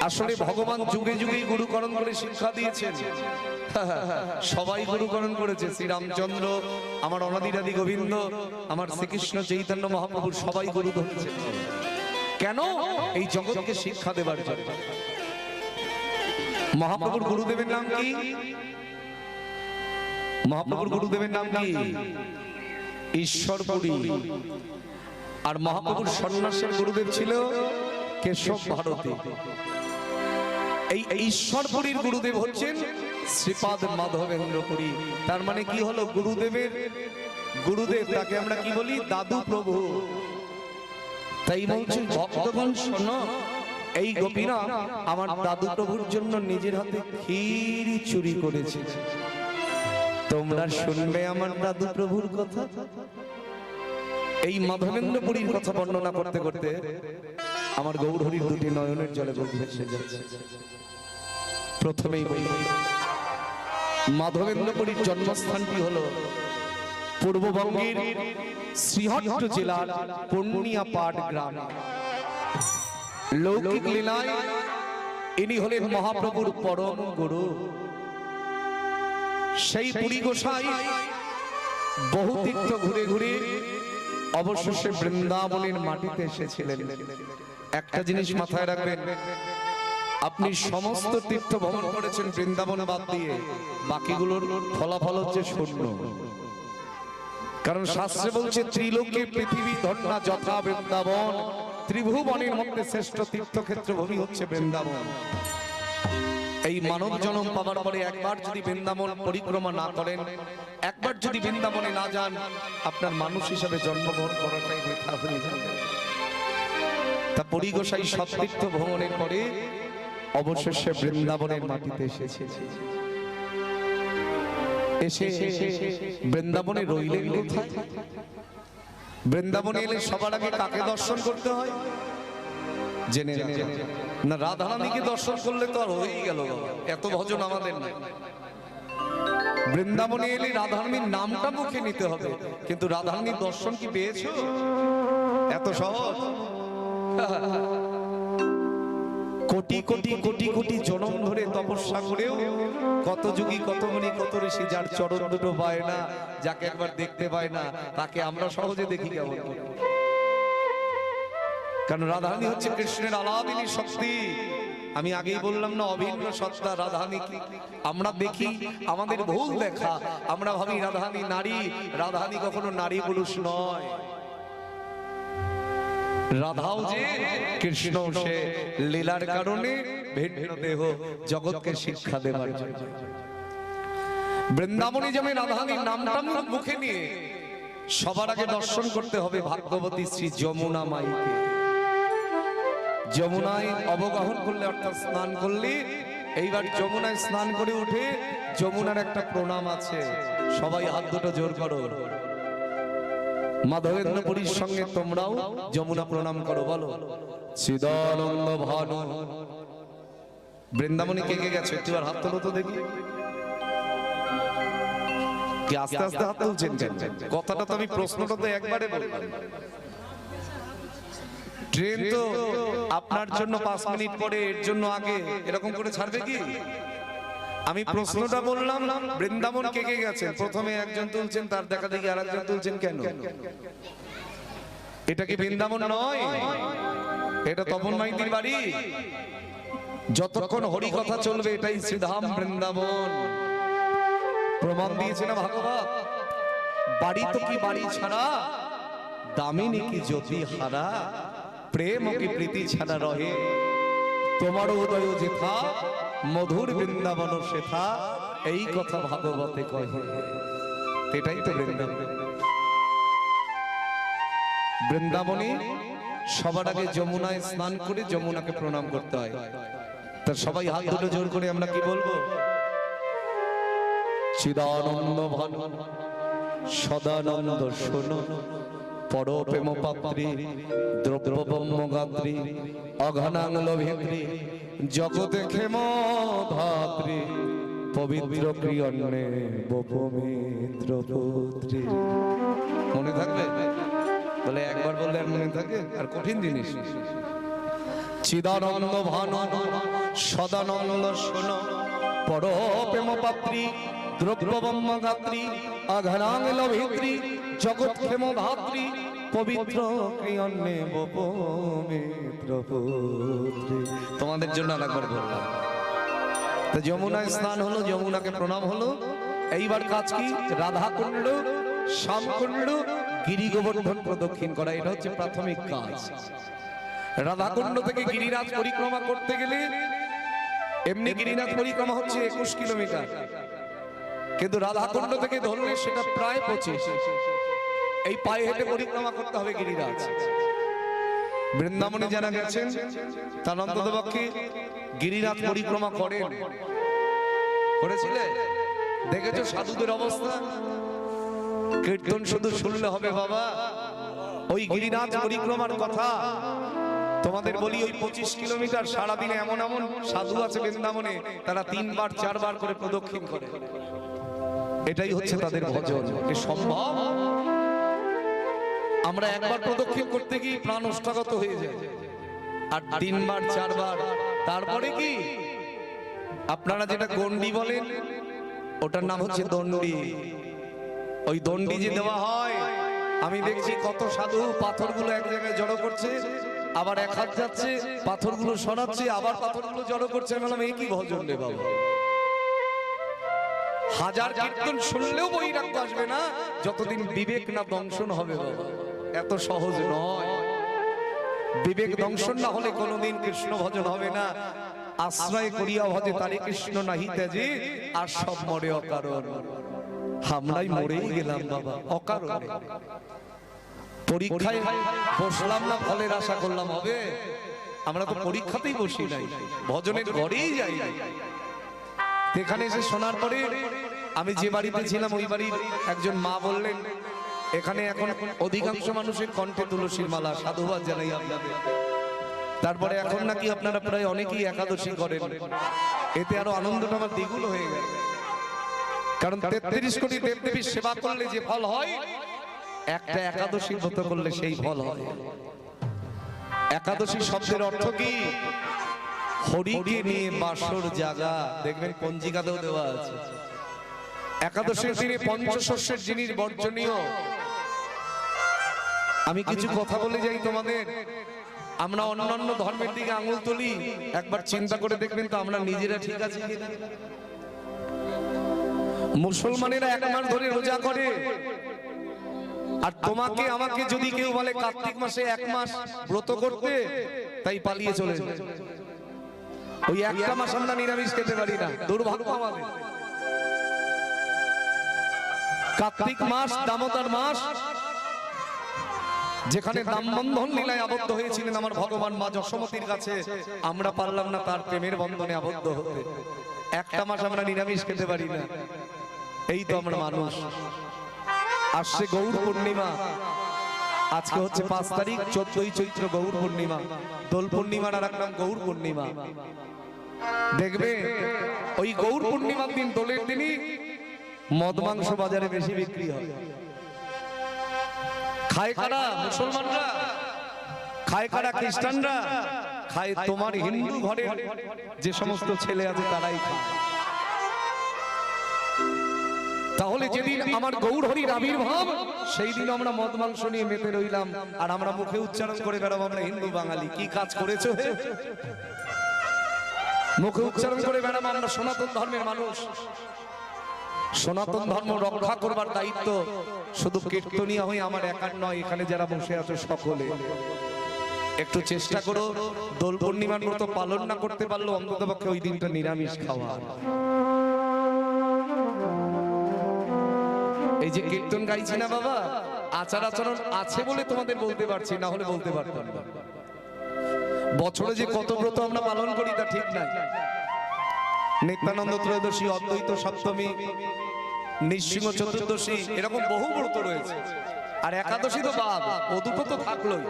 আসলে ভগবান যুগে যুগে গুরুকরণ করে শিক্ষা দিয়েছেন। সবাই গুরুকরণ করেছে। শ্রীরামচন্দ্র, আমার অনাদিরাদি গোবিন্দ, আমার শ্রীকৃষ্ণ চৈতন্য মহাপ্রভু সবাই গুরু ধরেছে। কেন? এই জগৎকে শিক্ষা দেবার জন্য। মহাপ্রভুর গুরুদেবের নাম কি? মহাপ্রভুর গুরুদেবের নাম কি? ঈশ্বরপুরী। আর মহাপ্রভুর সন্ন্যাসের গুরুদেব ছিল কেশব ভারতী। এই ঈশ্বরপুরীর গুরুদেব হচ্ছেন শ্রীপাদ মাধবেন্দ্র পুরী। তার মানে কি হলো? গুরুদেবের গুরুদেব তাকে আমরা কি বলি? দাদু প্রভু। তাই বলছেন ভক্তগণ শোনো, এই গোপীরা আমার দাদু প্রভুর জন্য নিজের হাতে ক্ষীর চুরি করেছে। তোমরা শুনবে আমার দাদু প্রভুর কথা। এই মাধবেন্দ্র পুরীর কথা বর্ণনা করতে করতে আমার গৌরহরির দুটি নয়নের জলে ভেসে যাচ্ছে। প্রথমেই বলি, মাধবেন্দ্র পুরীর জন্মস্থানটি হলো পূর্ববঙ্গের শ্রীহট্ট জেলার পূর্ণিয়াপাট গ্রাম। লৌকিক লীলায় ইনি হলেন মহাপ্রভুর পরম গুরু। সেই পুরী গোসাই বহু তীর্থ ঘুরে ঘুরে অবশেষে বৃন্দাবনের মাটিতে এসেছিলেন। একটা জিনিস মাথায় রাখবেন, আপনি সমস্ত তীর্থ ভ্রমণ করেছেন বৃন্দাবন বাদ দিয়ে, বাকিগুলোর ফলাফল হচ্ছে শূন্য। কারণ শাস্ত্রে বলছে ত্রিলোকে পৃথিবী ধন্যা যথা বৃন্দাবন, ত্রিভুবনের মধ্যে শ্রেষ্ঠ তীর্থক্ষেত্র ভূমি হচ্ছে বৃন্দাবন। এই মানব জন্ম পাবার পরে একবার যদি বৃন্দাবন পরিক্রমা না করেন, একবার যদি বৃন্দাবনে না যান, আপনার মানুষ হিসাবে জন্মগ্রহণ করাটাই বৃথা হয়ে যাবে। তা পুরী গোসাই সব তীর্থ ভ্রমণের পরে অবশেষে বৃন্দাবনের মাটিতে এসেছে। এসে বৃন্দাবনে রইলেন কোথায়? বৃন্দাবনে এলে সবার আগে কাকে দর্শন করতে হয় জেনে না? রাধারানীকে দর্শন করলে তো আর হয়েই গেল, এত ভজন আমাদের নাই। বৃন্দাবনে এলে রাধারানীর নামটা মুখে নিতে হবে, কিন্তু রাধারানীর দর্শন কি পেয়েছো? এত সহজ? কোটি কোটি কোটি কোটি জনম ধরে তপস্যা করেও কত যুগী কত মুনি কত ঋষি যার চরণ দুটো পায় না, যাকে একবার দেখতে পায় না, তাকে আমরা সহজে দেখি কেমন? কারণ রাধারানী হচ্ছে কৃষ্ণের আলাদিনী শক্তি। আমি আগেই বললাম না, অভিন্ন সত্তা রাধারানী। কি আমরা দেখি? আমাদের ভুল দেখা। আমরা ভাবি রাধারানী নারী। রাধারানী কখনো নারী পুরুষ নয়। রাধাও যে কৃষ্ণ, সে লীলার কারণে ভিন্ন দেহ জগৎকে শিক্ষা দেবার জন্য। বৃন্দাবনে যাবে রাধারানীর নামটা মুখে নিয়ে সবার আগে দর্শন করতে হবে ভাগ্যবতী শ্রী যমুনা মাইকে। যমুনায় অবগাহন করলে, অর্থাৎ স্নান করলে, এইবার যমুনায় স্নান করে উঠে যমুনার একটা প্রণাম আছে। সবাই হাত দুটো জোর করো। মাধবেন্দ্র পুরীর সঙ্গে তোমরাও যমুনা প্রণাম করো। বলো চিদানন্দ ভানু। বৃন্দাবনে কে কে গেছে? একটু হাত তোলো তো দেখি। কি আস্তে আস্তে হাত তুলছেন? কথাটা তো আমি, প্রশ্নটা তো একবারে বললাম। ট্রেন তো আপনার জন্য 5 মিনিট পরে, এর জন্য আগে, এরকম করে ছাড়বে কি? আমি প্রশ্নটা বললাম, বৃন্দাবন কে কে গেছেন? প্রথমে একজন তুলছেন, তার দেখা দেখি আরেকজন তুলছেন। কেন? এটা কি বৃন্দাবন নয়? এটা তপন মাইতির বাড়ি। যতক্ষণ হরি কথা চলবে এটাই শ্রীধাম বৃন্দাবন। প্রমাণ দিয়েছে না ভাগবত? বাড়ি তো কি বাড়ি ছাড়া, দামিনী কি জ্যোতি হারা, প্রেম কি প্রীতি ছাড়া রহে, তোমার উদয় যেথা মধুর বৃন্দাবন সেথা, এই কথা ভাগবতে কয়। এটাই তো বৃন্দাবন। বৃন্দাবনে সবার আগে যমুনায় স্নান করে যমুনাকে প্রণাম করতে হয়। তা সবাই হাত দুটো জোর করে আমরা কি বলবো? চিদানন্দ ভানু সদানন্দ শোনো, পরপ্রেম পাত্রী দ্রব্যব্রহ্ম গাত্রী অঘনাঙ্গল ভিত্রী জগতে ক্ষেম ধাত্রী পবিত্র ক্রিয়ন্নে বপমিত্র পুত্রী। মনে থাকবে? বলে একবার বললে আর মনে থাকে? আর কঠিন জিনিস। চিদানন্দ ভানু সদানন্দ শোন পর প্রেম পাত্রী দ্রব্যবম্ম গাত্রী আঘানাঙ্গল ভিত্রী জগৎ ক্ষেম ধাত্রী পবিত্র ক্রিয়ন্নে পবিত্র পুত্রী। তোমাদের জন্য আরেকবার বললাম। তো যমুনায় স্নান হলো, যমুনাকে প্রণাম হলো। এইবার কাজ কি? রাধা কুণ্ড, শ্যাম কুণ্ড, গিরি গোবর্ধন প্রদক্ষিণ করা, এটা হচ্ছে প্রাথমিক কাজ। রাধাকুণ্ড থেকে গিরিরাজ পরিক্রমা করতে গেলে এমনি গিরিরাজ পরিক্রমা হচ্ছে 21 কিলোমিটার, কিন্তু রাধাকুণ্ড থেকে ধরলে সেটা প্রায় 25। এই পায়ে হেঁটে পরিক্রমা করতে হবে গিরিরাজ। বৃন্দাবনে যারা গেছেন তার অন্ততপক্ষে গিরিরাজ পরিক্রমা করেন, করেছিলে? দেখেছো সাধুদের অবস্থা? কীর্তন শুধু শুনলে হবে বাবা, ওই গিরিরাজ পরিক্রমার কথা তোমাদের বলি। ওই 25 কিলোমিটার সারাদিনে এমন এমন সাধু আছে বৃন্দাবনে, তারা 3 বার 4 বার করে প্রদক্ষিণ করে। এটাই হচ্ছে তাদের ভজন। এ সম্ভব? আমরা একবার প্রদক্ষিণ করতে গিয়ে প্রাণ ওষ্ঠাগত হয়ে যায়, আর 3 বার 4 বার। তারপরে কি আপনারা যেটা গন্ডি বলেন, ওটার নাম হচ্ছে দণ্ডি। ওই দণ্ডি যে দেওয়া হয়, আমি দেখছি কত সাধু পাথরগুলো এক জায়গায় জড়ো করছে, আবার এক হাত যাচ্ছে পাথরগুলো সরাচ্ছে, আবার পাথরগুলো জড়ো করছে। আমি বললাম, এই কি ভজন রে বাবা? হাজার কীর্তন শুনলেও বৈরাগ্য আসবে না যতদিন বিবেক না দংশন হবে বাবা। এত সহজ নয়। বিবেক দংশন না হলে কোনোদিন কৃষ্ণ ভজন হবে না। আশ্রয় করিয়া ভজে তারে কৃষ্ণ নাহি তেজে, আর সব মরে অকারণ। আমরাই মরেই গেলাম বাবা অকারণে। পরীক্ষায় বসলাম না, ফলের আশা করলাম হবে? আমরা তো পরীক্ষাতেই বসি নাই, ভজনের ঘরেই যাই। এখানে এসে শোনার পরে আমি যে বাড়িতে ছিলাম ওই বাড়ির একজন মা বললেন, এখানে এখন অধিকাংশ মানুষের কণ্ঠে তুলসীর মালা। সাধুবাদ জানাই আপনাদের। তারপরে এখন নাকি আপনারা প্রায় অনেকেই একাদশী করেন। এতে আরো আনন্দটা আমার দ্বিগুণ হয়ে গেল, কারণ 33 কোটি দেবদেবীর সেবা করলে যে ফল হয়, একটা একাদশী ব্রত করলে সেই ফল হয়। একাদশী শব্দের অর্থ কি? হরিকে নিয়ে বাসর জাগা। দেখবেন পঞ্জিকাতেও দেওয়া আছে। একাদশীর দিনে পঞ্চশস্যের জিনিস বর্জনীয়। আমি কিছু কথা বলে যাই তোমাদের। আমরা অন্যান্য ধর্মের দিকে আঙুল তুলি, একবার চিন্তা করে দেখবেন তো আমরা নিজেরা ঠিক আছি কিনা। মুসলমানেরা 1 মাস ধরে রোজা করে, আর তোমাকে আমাকে যদি কেউ বলে কার্তিক মাসে 1 মাস ব্রত করতে, তাই পালিয়ে চলে যায়। ওই একটা মাস আমরা নিরামিষ খেতে পারি না, দুর্ভাগ্য আমাদের। কার্তিক মাস দামোদর মাস, যেখানে দামবন্ধন লীলায় আবদ্ধ হয়েছিলেন আমার ভগবান মা যশোমতীর কাছে, আমরা পারলাম না তার প্রেমের বন্ধনে আবদ্ধ হতে। একটা মাস আমরা নিরামিষ খেতে পারি না। এই তো আমরা মানুষ। আসছে গৌর পূর্ণিমা, আজকে হচ্ছে 5 তারিখ, 14ই চৈত্র গৌর পূর্ণিমা। দোল পূর্ণিমার আর এক নাম গৌর পূর্ণিমা। দেখবে ওই গৌর পূর্ণিমার দিন, দোলের দিনই মদ মাংস বাজারে বেশি বিক্রি হয়। খায় কারা? মুসলমানরা খায়, কারা? খ্রিস্টানরা খায়। তোমার হিন্দু ঘরে যে সমস্ত ছেলে আছে তারাই খায়। তাহলে যেদিন আমার গৌর হরির আবির্ভাব, সেই দিন আমরা মদ মাংস নিয়ে মেতে রইলাম, আর আমরা মুখে উচ্চারণ করে বেড়াবো আমরা হিন্দু বাঙালি। কি কাজ করেছো? মুখে উচ্চারণ করে বেড়াবো আমরা সনাতন ধর্মের মানুষ। সনাতন ধর্ম রক্ষা করবার দায়িত্ব শুধু কীর্তনিয়া হয়ে আমার একার নয়, এখানে যারা বসে আছে সকলে। একটু চেষ্টা করো, দোল পূর্ণিমার মতো পালন না করতে পারলেও অন্ততপক্ষে ওই দিনটা নিরামিষ খাওয়া। এই যে কীর্তন গাইছি না বাবা, আচার আচরণ আছে বলে তোমাদের বলতে পারছি, না হলে বলতে পারতাম না। বছরে যে কত ব্রত আমরা পালন করি তা ঠিক নাই। নিত্যানন্দ ত্রয়োদশী, অদ্বৈত সপ্তমী, নৃসিংহ চতুর্দশী, এরকম বহু ব্রত রয়েছে। আর একাদশী তো বাদ, ও দুটো তো থাকলোই।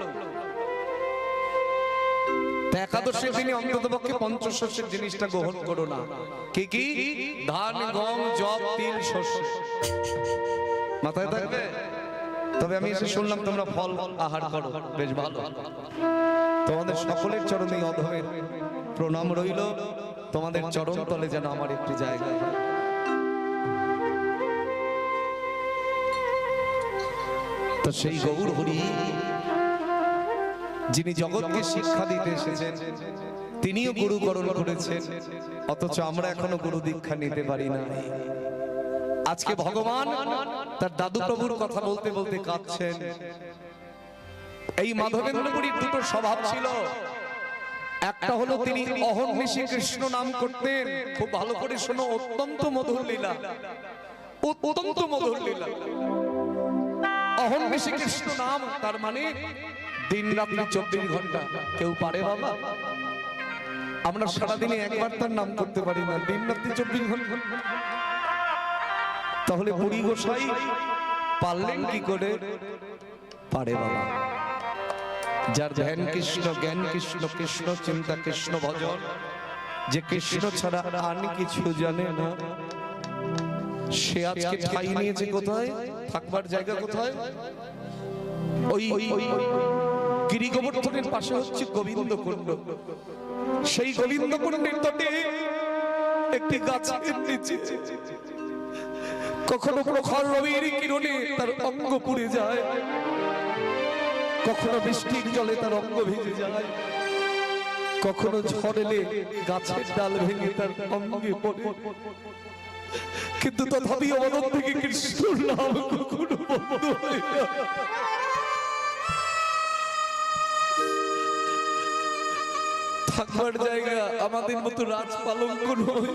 একাদশীর দিনে অন্ততপক্ষে পঞ্চশস্যের জিনিসটা গ্রহণ করো না। কি কি? ধান, গম, জব, তিল, শস্য মাথায় থাকবে। তবে আমি এসে শুনলাম তোমরা ফল আহার করো, বেশ ভালো। তোমাদের সকলের চরণে অধমের প্রণাম রইল তোমাদের চরণ তলে যেন আমার একটি জায়গা। তো সেই গৌর হরি যিনি জগৎকে শিক্ষা দিতে এসেছেন, তিনিও গুরুকরণ করেছেন, অথচ আমরা এখনো গুরু দীক্ষা নিতে পারি না। আজকে ভগবান তার দাদু প্রভুর কথা বলতে বলতে কাঁদছেন। এই মাধবেন্দ্রপুরীর দুটো স্বভাব ছিল, একটা হলো তিনি অহর্নিশি কৃষ্ণ নাম করতেন। খুব ভালো করে শোনো, অত্যন্ত মধুর লীলা, অত্যন্ত মধুর লীলা। অহর্নিশি কৃষ্ণ নাম তার মানে দিন রাত্রি 24 ঘন্টা। কেউ পারে বাবা? আমরা সারাদিনে একবার তার নাম করতে পারি না, দিন রাত্রি 24 ঘন্টা। তাহলে পুরী গোসাই পারলেন কি করে? পারে বাবা। যার ধ্যান কৃষ্ণ, জ্ঞান কৃষ্ণ, কৃষ্ণ চিন্তা, কৃষ্ণ ভজন, যে কৃষ্ণ ছাড়া আর কিছু জানে না, সে আজকে ঠাঁই নিয়েছে কোথায়? থাকবার জায়গা কোথায়? ওই গিরি গোবর্ধনের পাশে হচ্ছে গোবিন্দ কুণ্ড। সেই গোবিন্দ কুণ্ডের তটে একটি গাছের নিচে কখনো প্রখর রবির কিরণে তার অঙ্গ পুড়ে যায়, কখনো বৃষ্টির জলে তার অঙ্গ ভিজে যায়, কখনো ঝড় এলে গাছের ডাল ভেঙে তার অঙ্গে পড়ে, কিন্তু তথাপি অবদান থেকে কৃষ্ণর নাম কখনো বন্ধ হয় না। থাকবার জায়গা আমাদের মতো রাজ পালঙ্ক নয়,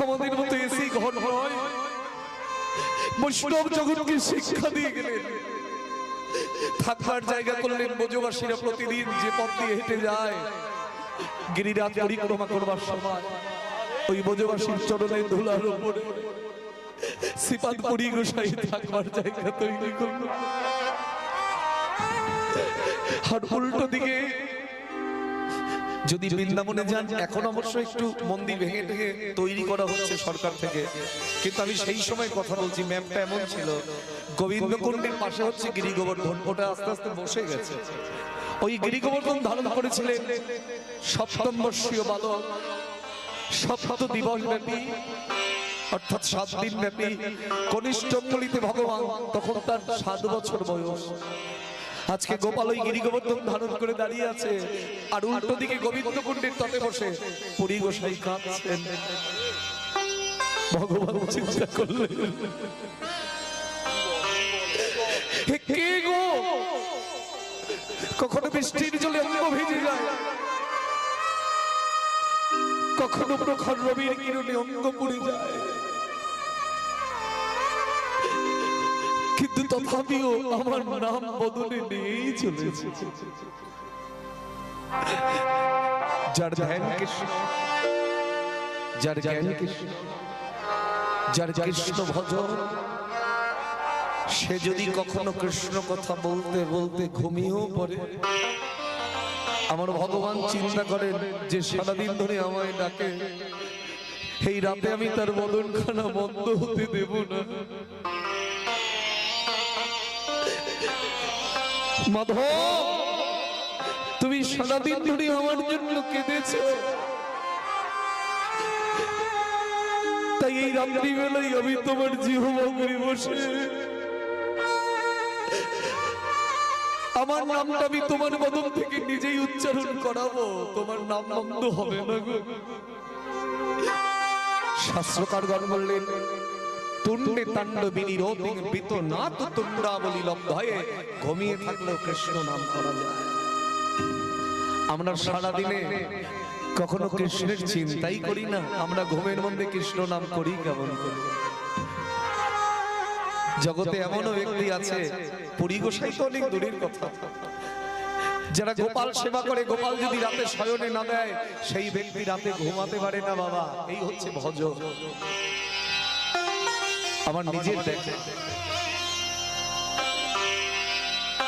আমাদের মতো এসি ঘর নয়। বৈষ্ণব জগৎকে শিক্ষা দিয়ে গেলেন, থাকবার জায়গা করলেন। ব্রজবাসীরা প্রতিদিন যে পথ দিয়ে হেঁটে যায় গিরিরাজ পরিক্রমা করবার সময়, ওই ব্রজবাসীর চরণে ধুলার উপরে শ্রীপাদ পুরী গোসাই থাকবার জায়গা তৈরি করল। আর উল্টো দিকে যদি বৃন্দাবনে যান, এখন অবশ্য একটু মন্দির ভেঙে ভেঙে তৈরি করা হচ্ছে সরকার থেকে, কিন্তু আমি সেই সময় কথা বলছি, ম্যাপটা এমন ছিল। গোবিন্দ কুণ্ডের পাশে হচ্ছে গিরি গোবর্ধন, ওটা আস্তে আস্তে বসে গেছে। ওই গিরি গোবর্ধন ধারণ করেছিলেন সপ্তম বর্ষীয় বালক, সপ্ত দিবস ব্যাপী, অর্থাৎ 7 দিন ব্যাপী কনিষ্ঠ অঙ্গলিতে ভগবান, তখন তার 7 বছর বয়স। আজকে গোপাল ওই গিরি গোবর্ধন ধারণ করে দাঁড়িয়ে আছে, আর উল্টো দিকে গোবিন্দ কুণ্ডের তটে বসে পুরী গোসাই কাঁদছেন। ভগবান চিন্তা করলেন, কে গো? কখনো বৃষ্টির জলে অঙ্গ ভিজে যায়, কখনো প্রখর রবির কিরণে অঙ্গ পুড়ে যায়, কিন্তু তথাপিও আমার নাম বদলে নিয়েই চলেছে। যার ধ্যান কৃষ্ণ, যার জ্ঞান কৃষ্ণ, যার কৃষ্ণ ভজন, সে যদি কখনো কৃষ্ণ কথা বলতে বলতে ঘুমিয়েও পড়ে, আমার ভগবান চিন্তা করেন যে সারাদিন ধরে আমায় ডাকে, এই রাতে আমি তার বদনখানা বন্ধ হতে দেব না। মাধব, তুমি সারাদিন ধরে আমার জন্য কেঁদেছো, তাই এই রাত্রিবেলায় আমি তোমার জিহ্বাগ্রে বসে আমার নামটা আমি তোমার বদন থেকে নিজেই উচ্চারণ করাবো, তোমার নাম বন্ধ হবে না গো। শাস্ত্রকারগণ বললেন, তুণ্ডে তাণ্ডবিনী রোতিং বিত নাত তুণ্ডাবলী লব্ধয়ে, ঘুমিয়ে থাকলেও কৃষ্ণ নাম করা যায়। আমরা সারাদিনে কখনো কৃষ্ণের চিন্তাই করি না, আমরা ঘুমের মধ্যে কৃষ্ণ নাম করি কেমন করে? জগতে এমনও ব্যক্তি আছে, পুরী গোসাই তো অনেক দূরের কথা, যারা গোপাল সেবা করে, গোপাল যদি রাতে শয়নে না দেয়, সেই ব্যক্তি রাতে ঘুমাতে পারে না বাবা। এই হচ্ছে ভজন। আমার নিজের দেখে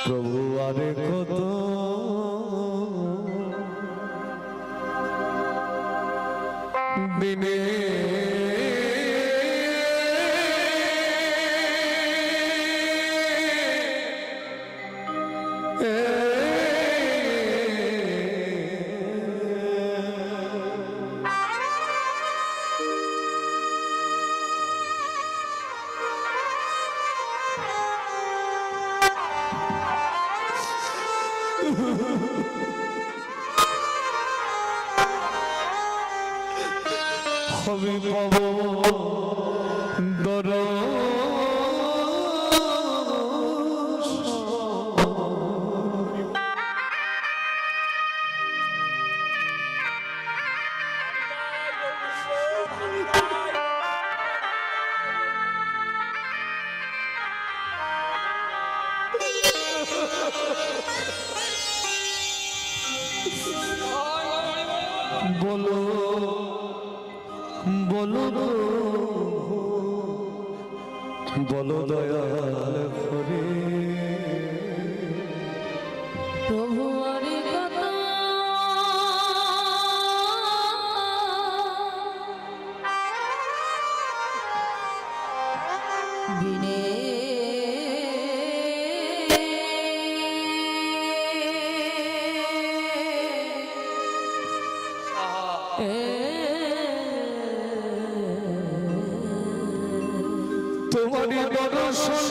প্রভু আরে কত দিনে আমি পাব বলো বলো বলো দয়াল করে প্রভু আরে কথা বিনে তোমারই দর্শন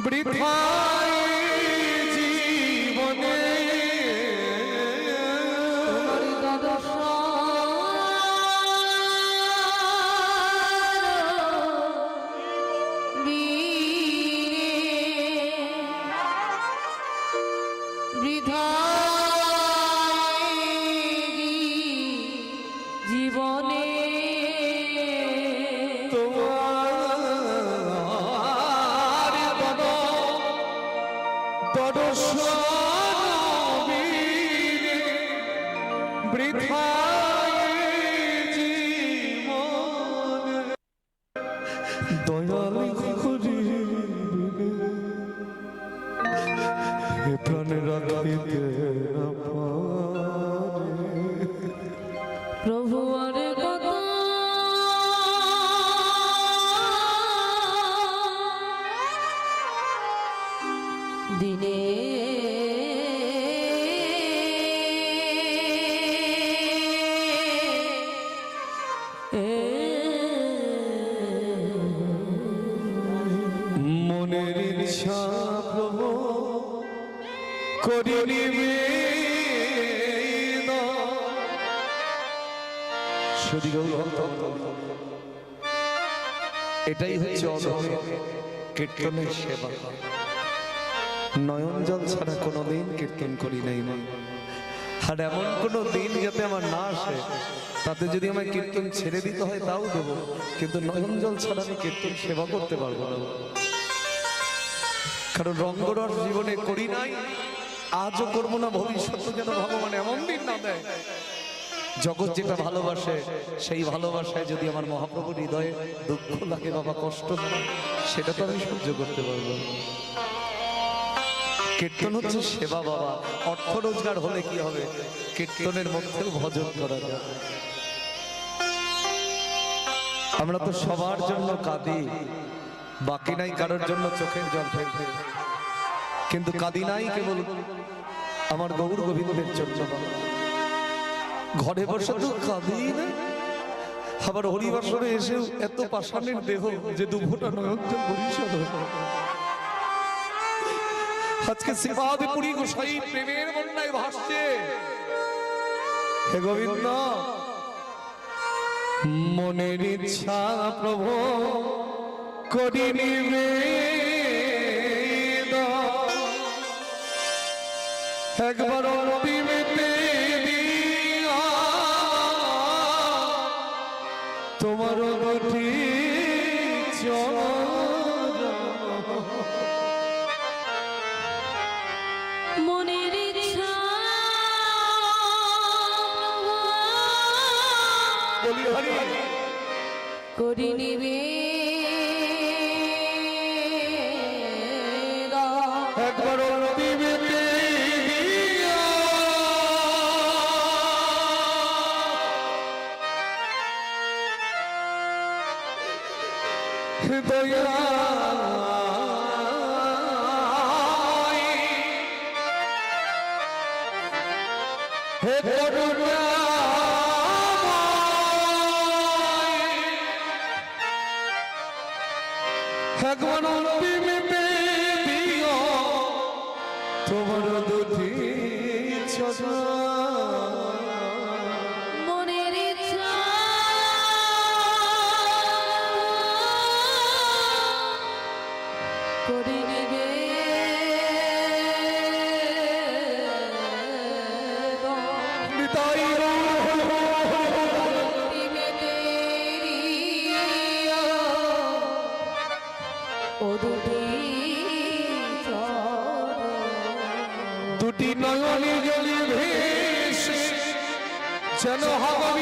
বৃথায় জীবনে জীবনে দয়াল করি প্রাণে রাখিতে না পারে প্রভু আরে কথা দিনে মনের ইচ্ছা প্রভু করি এটাই হচ্ছে অধমের কীর্তনের সেবা। নয়ন জল ছাড়া কোনোদিন কীর্তন করি নাই মা। আর এমন কোনো দিন যাতে আমার না আসে তাতে যদি আমার কীর্তন ছেড়ে দিতে হয় তাও দেবো, কিন্তু নয়ন জল ছাড়া আমি কীর্তন সেবা করতে পারবো না। কারণ রঙ্গরস জীবনে করি নাই, আজও করবো না, ভবিষ্যতে যেন ভগবান এমন দিন না দেয়। জগৎ যেটা ভালোবাসে সেই ভালোবাসায় যদি আমার মহাপ্রভুর হৃদয়ে দুঃখ লাগে বাবা, কষ্ট লাগে, সেটা তো আমি সহ্য করতে পারবো না। কীর্তন হচ্ছে সেবা বাবা। অর্থ রোজগার হলে কি হবে, কীর্তনের মধ্যেও ভজন করা যায়। আমরা তো সবার জন্য কাঁদি, বাকি নাই কারোর জন্য চোখের জল ফেলতে, কিন্তু কাঁদি নাই কেবল আমার গৌর গোবিন্দের জন্য। ঘরে বসে তো কাঁদি না, আবার হরিবাসরে এসেও এত পাষাণের দেহ যে দুভোটা নয়ন জল বরিশাল হয়। আজকে শ্রীপাদপুরী গোসাই প্রেমের বন্যায় ভাসছে। হে গোবিন্দ, মনের ইচ্ছা প্রভু করি একবার অন্তিমেতে দিয়া তোমার দুটি মনের ইচ্ছা বলি হরি করি নিবে একবার অন্তিমেতে দিয়া দয়া হে করুণা একবার অন্তিমেতে দিও তোমার দুটি চরণ। দুটি নয়নে জলে ভেসে যেন হবে